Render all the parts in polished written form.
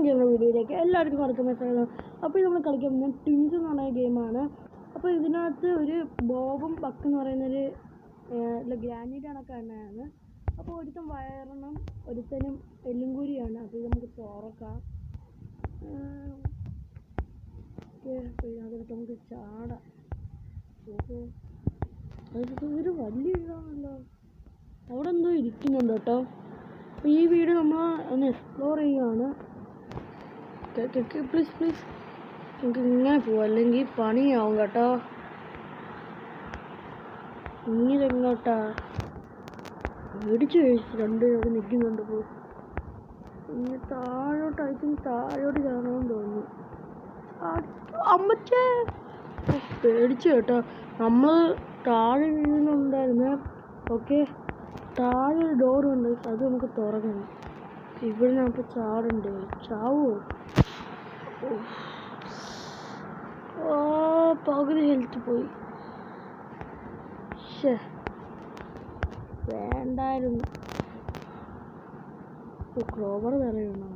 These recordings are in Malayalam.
ചെയ്യുന്ന വീഡിയോയിലേക്ക് എല്ലാവർക്കും വരക്കുന്ന സ്വാഗതം. അപ്പോൾ നമ്മൾ കളിക്കാൻ പോകുന്നത് ട്വിൻസ് എന്ന് പറയുന്ന ഗെയിമാണ്. അപ്പോൾ ഇതിനകത്ത് ഒരു ബോബും ബക്ക് എന്ന് പറയുന്നൊരു ഗ്രാനൈറ്റ് കണക്ക് തന്നെയാണ്. അപ്പോൾ ഒരുത്തൻ വയറണം, ഒരുത്തനും എല്ലും കൂരിയാണ്. അപ്പോൾ ഇത് നമുക്ക് തുറക്കാം. അതിനകത്ത് നമുക്ക് ചാടാം. ഓഹോ, അതൊരു വലിയ ഇതാണല്ലോ. അവിടെ എന്തോ ഇരിക്കുന്നുണ്ട് കേട്ടോ. അപ്പോൾ ഈ വീട് നമ്മൾ ഒന്ന് എക്സ്പ്ലോർ ചെയ്യുകയാണ്. പ്ലീസ് നമുക്ക് ഇങ്ങനെ പോവാം, അല്ലെങ്കിൽ പണിയാവും കേട്ടോ. ഇങ്ങനെങ്ങോട്ടാ മേടിച്ച് കഴിച്ചു രണ്ടുപേരും നിൽക്കുന്നുണ്ട്. ഇപ്പോൾ ഇങ്ങനെ താഴോട്ട് താഴോട്ട് ചാടണമെന്ന് തോന്നുന്നു. അമ്മച്ചേ പേടിച്ചു കേട്ടോ. നമ്മൾ താഴെ വീഴുന്നുണ്ടായിരുന്നു. ഓക്കെ, താഴെ ഒരു ഡോറുണ്ട്, അത് നമുക്ക് തുറക്കണം. ഇവിടെ നമുക്ക് ചാടണ്ടേ? ചാവോ? പകുതി ഹെൽത്ത് പോയി. വേണ്ടായിരുന്നു. ക്രോബർ തറയണോ?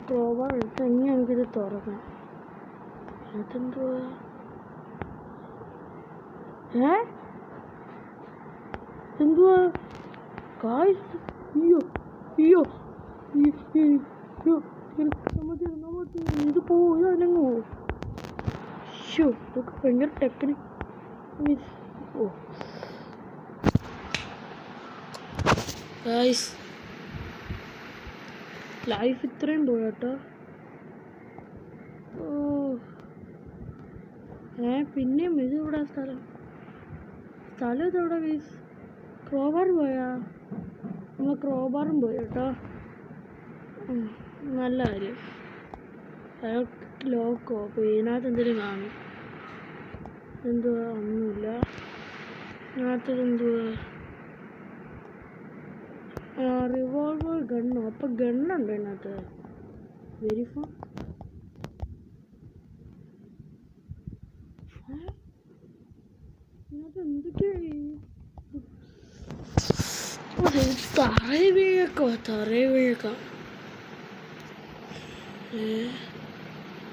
ക്രോബർ എടുത്ത് എങ്ങനെ നമുക്കിത് തുറക്കാം? അതെന്തുവാ? എന്തുവാ കായ്സ്? അയ്യോ അയ്യോ ഇത് പോവും, ഇതല്ലെങ്കിൽ ഇതൊക്കെ ഭയങ്കര ടെക്നിക്. ഓ ഗായ്സ്, ലൈഫ് ഇത്രയും പോയാട്ടോ. പിന്നെയും ഇത് ഇവിടെ സ്ഥലം ഇതെവിടെ ഗൈസ്? ക്രോബാർ പോയാ? നമ്മൾ ക്രോബാറും പോയി കേട്ടോ. നല്ല കാര്യം. ലോക്കോ? അപ്പോൾ ഇതിനകത്ത് എന്തെങ്കിലും കാണും. എന്തുവാ? ഒന്നുമില്ല. ഇതിനകത്തത് എന്തുവാ? റിവോൾവർ ഗണ്ണോ? അപ്പം ഗണ്ണുണ്ട് ഇതിനകത്ത്. വെരിഫോ ഇതിനകത്ത് എന്തൊക്കെയായി? തറയിൽ വീഴക്കാം.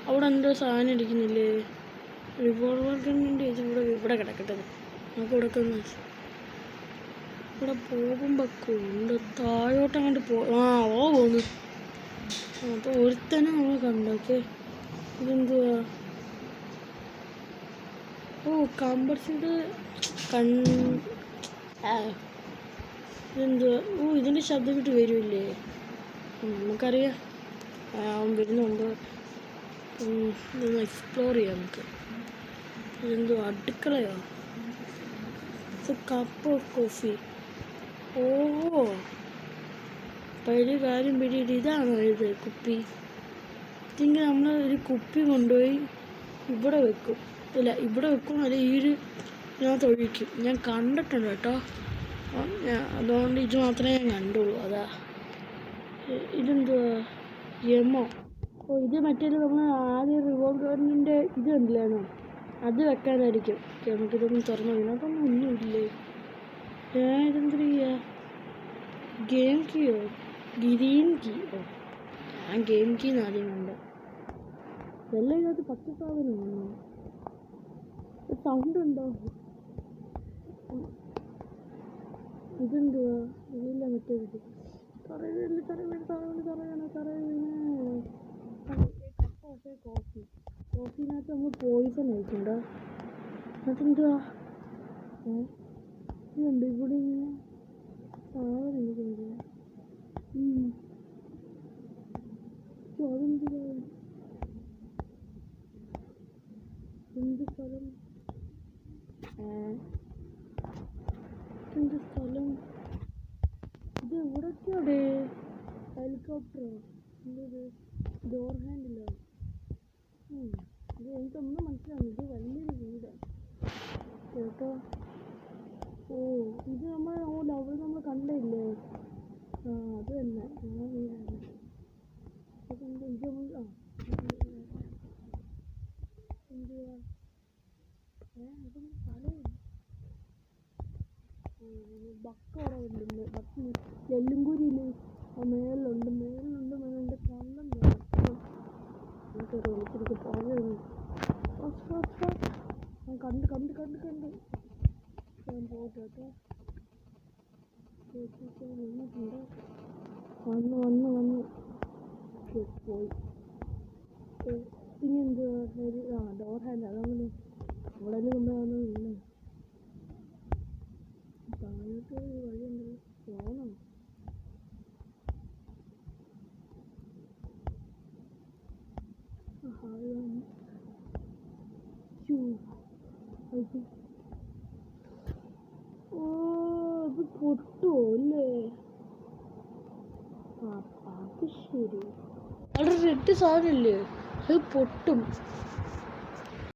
അവിടെ എന്തോ സാധനം ഇരിക്കുന്നില്ലേ? റിവോൾവർ ഗണ്ണിൻ്റെ ഇവിടെ കിടക്കട്ടെ. നമുക്ക് ഇവിടെ പോകുമ്പോൾ ഉണ്ട്. താഴോട്ട് അങ്ങോട്ട് പോന്നു. അപ്പോൾ ഒരുത്തനെ നമ്മൾ കണ്ടോക്കെ. ഇതെന്തുവാ? കമ്പർസിൻ്റെ ഇതെന്തുവാ? ഇതിൻ്റെ ശബ്ദം വിട്ട് വരുമില്ലേ? നമുക്കറിയാം വരുന്നുണ്ട്. ഇതൊന്ന് എക്സ്പ്ലോർ ചെയ്യാം നമുക്ക്. ഇതെന്തോ അടുക്കളയോ? Cup of coffee. പഴയ കാര്യം പിടിയിട്ട് ഇതാണോ ഇത്? കുപ്പി. ഇതിങ്ങനെ നമ്മൾ ഒരു കുപ്പി കൊണ്ടുപോയി ഇവിടെ വെക്കും. ഇവിടെ വെക്കും, അല്ല ഈ ഒരു ഇതിനകത്ത് ഒഴിക്കും. ഞാൻ കണ്ടിട്ടുണ്ട് കേട്ടോ. അതുകൊണ്ട് ഇത് മാത്രമേ ഞാൻ കണ്ടുള്ളൂ. അതാ. ഇതെന്തുവാ? യമോ? ഇത് മറ്റേ നമ്മൾ ആദ്യം റിവോൾവറിൻ്റെ ഇത് കണ്ടില്ലാണോ? അത് വെക്കാനായിരിക്കും. നമുക്കിതൊന്നും തുറന്നു കഴിഞ്ഞാൽ അതൊന്നും ഒന്നുമില്ലേ? ഇതെന്താ ഗെയിം കീയോ? Green key. ഞാൻ ഗെയിം കീന്ന് ആദ്യം കണ്ടു. എല്ലാം ഇതിനകത്ത് പച്ച സാധനമാണോ? സൗണ്ട് ഉണ്ടോ? ഇതെന്തുവാ? ഇതില്ല മറ്റേത്. കോഫിനകത്ത് നമ്മൾ പോയിസൺ കഴിക്കണ്ടോ? അതെന്തുവാ? ഇതുണ്ട് ഇവിടെ ഇങ്ങനെ സാധനം എനിക്കുണ്ട്. അതെന്തുവാ? എന്ത് സ്ഥലം? എന്ത് സ്ഥലം? ഇത് എവിടൊക്കെയാടേ? ഹെലികോപ്റ്ററോ? എന്തത്? ഡോർ ഹാൻഡിലോ? ഇത് എനിക്കൊന്നും മനസ്സിലാവും. ഇത് വലിയൊരു വീടാണ് കേട്ടോ. ഇത് നമ്മൾ ലവൽ നമ്മൾ കണ്ടില്ലേ? അത് തന്നെ ആ വീടാണ്. അതെന്താ ഇത്? എന്തുവാ? അതൊന്നും സ്ഥലമില്ല. ബക്ക് അവിടെ ഉണ്ട്. ബക്ക് എല്ലും കൂരിയില്ലേ? മേളിലുണ്ട്. മേളിൻ്റെ നോക്കട്ടെ. വന്നിട്ടുണ്ട്. വന്നു പോയി. ഇനി എന്തുവാ ഡോർ ഹാൻഡ് അതങ്ങനെ അവിടെ കൊണ്ടുവന്നില്ലേ. താഴോട്ട് വഴിയുണ്ടല്ലോ പോകണം. ഓ ഇത് പൊട്ടുവോ അല്ലേ? അത് ശരി. അവിടെ റെഡ് സാധനല്ലേ, അത് പൊട്ടും.